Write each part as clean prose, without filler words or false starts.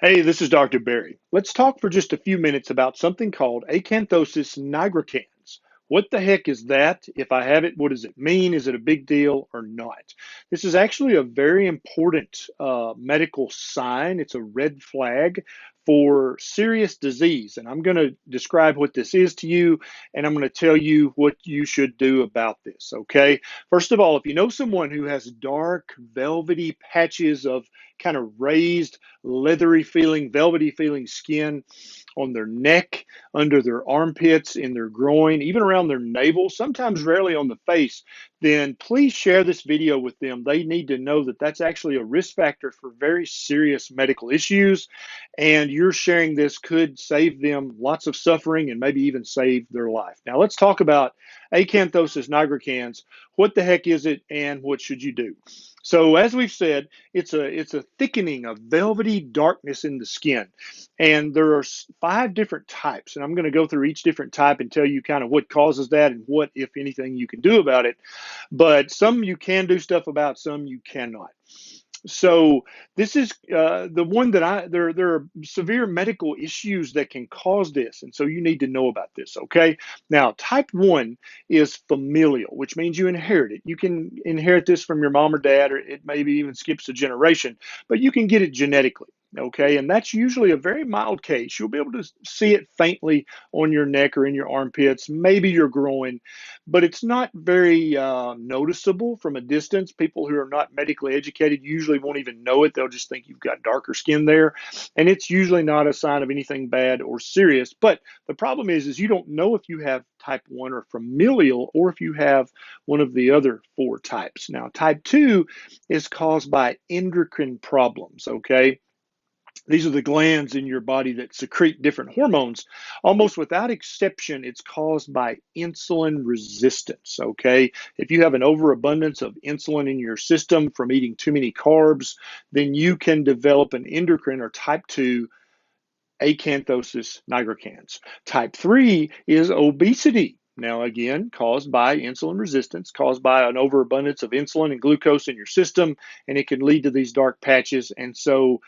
Hey, this is Dr. Barry. Let's talk for just a few minutes about something called Acanthosis nigricans. What the heck is that? If I have it, what does it mean? Is it a big deal or not? This is actually a very important medical sign. It's a red flag for serious disease. And I'm going to describe what this is to you, and I'm going to tell you what you should do about this, okay? First of all, if you know someone who has dark, velvety patches of kind of raised, leathery feeling, velvety feeling skin on their neck, under their armpits, in their groin, even around their navel, sometimes rarely on the face, then please share this video with them. They need to know that that's actually a risk factor for very serious medical issues. And your sharing this could save them lots of suffering and maybe even save their life. Now, let's talk about Acanthosis nigricans. What the heck is it and what should you do? So, as we've said, it's a thickening of velvety darkness in the skin, and there are five different types, and I'm going to go through each different type and tell you kind of what causes that and what, if anything, you can do about it. But some you can do stuff about, some you cannot. So this is the one that there are severe medical issues that can cause this, and so you need to know about this. Okay, now type 1 is familial, which means you inherit it. You can inherit this from your mom or dad, or it maybe even skips a generation, but you can get it genetically. Okay, and that's usually a very mild case. You'll be able to see it faintly on your neck or in your armpits, maybe your groin, but it's not very noticeable from a distance. People who are not medically educated usually won't even know it. They'll just think you've got darker skin there, and it's usually not a sign of anything bad or serious. But the problem is you don't know if you have type 1 or familial, or if you have one of the other four types. Now, type 2 is caused by endocrine problems, okay? These are the glands in your body that secrete different hormones. Almost without exception, it's caused by insulin resistance. Okay. If you have an overabundance of insulin in your system from eating too many carbs, then you can develop an endocrine or type 2 acanthosis nigricans. Type 3 is obesity. Now, again, caused by insulin resistance, caused by an overabundance of insulin and glucose in your system, and it can lead to these dark patches. And so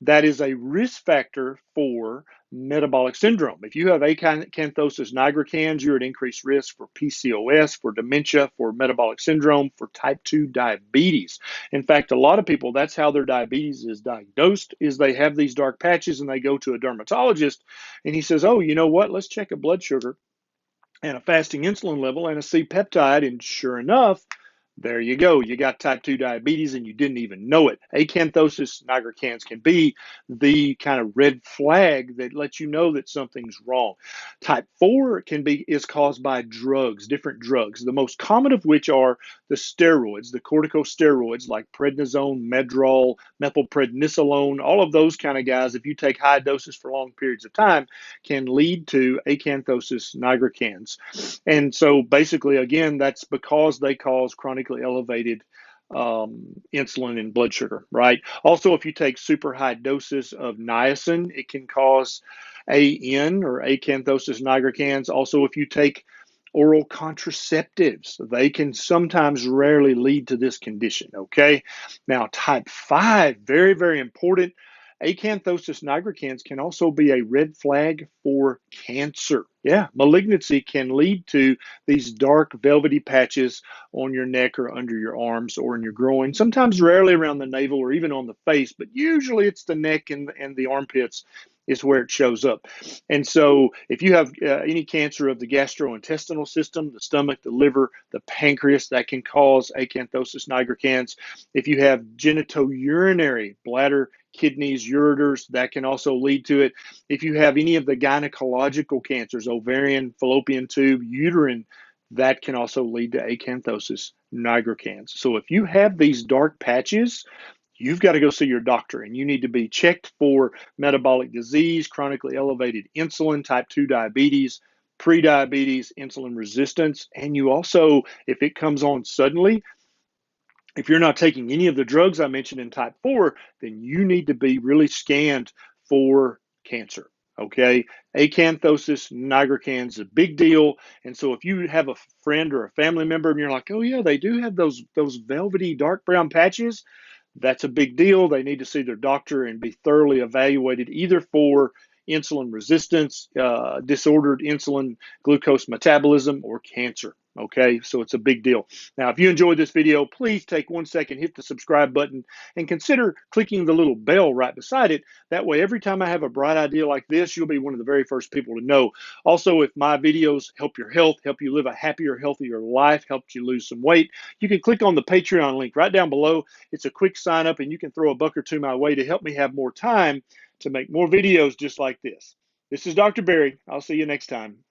that is a risk factor for metabolic syndrome. If you have acanthosis nigricans, you're at increased risk for PCOS, for dementia, for metabolic syndrome, for type 2 diabetes. In fact, a lot of people, that's how their diabetes is diagnosed, is they have these dark patches and they go to a dermatologist and he says, oh, you know what? Let's check a blood sugar and a fasting insulin level and a C-peptide. And sure enough, there you go. You got type 2 diabetes and you didn't even know it. Acanthosis nigricans can be the kind of red flag that lets you know that something's wrong. Type 4 is caused by drugs, different drugs, the most common of which are the steroids, the corticosteroids like prednisone, Medrol, methylprednisolone, all of those kind of guys, if you take high doses for long periods of time, can lead to acanthosis nigricans. And so basically, again, that's because they cause chronically elevated insulin and blood sugar, right? Also, if you take super high doses of niacin, it can cause AN or acanthosis nigricans. Also, if you take oral contraceptives, they can sometimes rarely lead to this condition, okay? Now, type 5, very, very important. Acanthosis nigricans can also be a red flag for cancer. Yeah, malignancy can lead to these dark velvety patches on your neck or under your arms or in your groin, sometimes rarely around the navel or even on the face, but usually it's the neck and the armpits is where it shows up. And so if you have any cancer of the gastrointestinal system, the stomach, the liver, the pancreas, that can cause acanthosis nigricans. If you have genitourinary, bladder, kidneys, ureters, that can also lead to it. If you have any of the gynecological cancers, ovarian, fallopian tube, uterine, that can also lead to acanthosis nigricans. So if you have these dark patches, you've got to go see your doctor and you need to be checked for metabolic disease, chronically elevated insulin, type 2 diabetes, prediabetes, insulin resistance. And you also, if it comes on suddenly, if you're not taking any of the drugs I mentioned in type 4, then you need to be really scanned for cancer. Okay, acanthosis nigricans is a big deal, and so if you have a friend or a family member and you're like, oh yeah, they do have those velvety dark brown patches, that's a big deal. They need to see their doctor and be thoroughly evaluated either for insulin resistance, disordered insulin glucose metabolism, or cancer. Okay, so it's a big deal. Now, if you enjoyed this video, please take 1 second, hit the subscribe button, and consider clicking the little bell right beside it. That way, every time I have a bright idea like this, you'll be one of the very first people to know. Also, if my videos help your health, help you live a happier, healthier life, helped you lose some weight, you can click on the Patreon link right down below. It's a quick sign up, and you can throw a buck or two my way to help me have more time to make more videos just like this. This is Dr. Barry. I'll see you next time.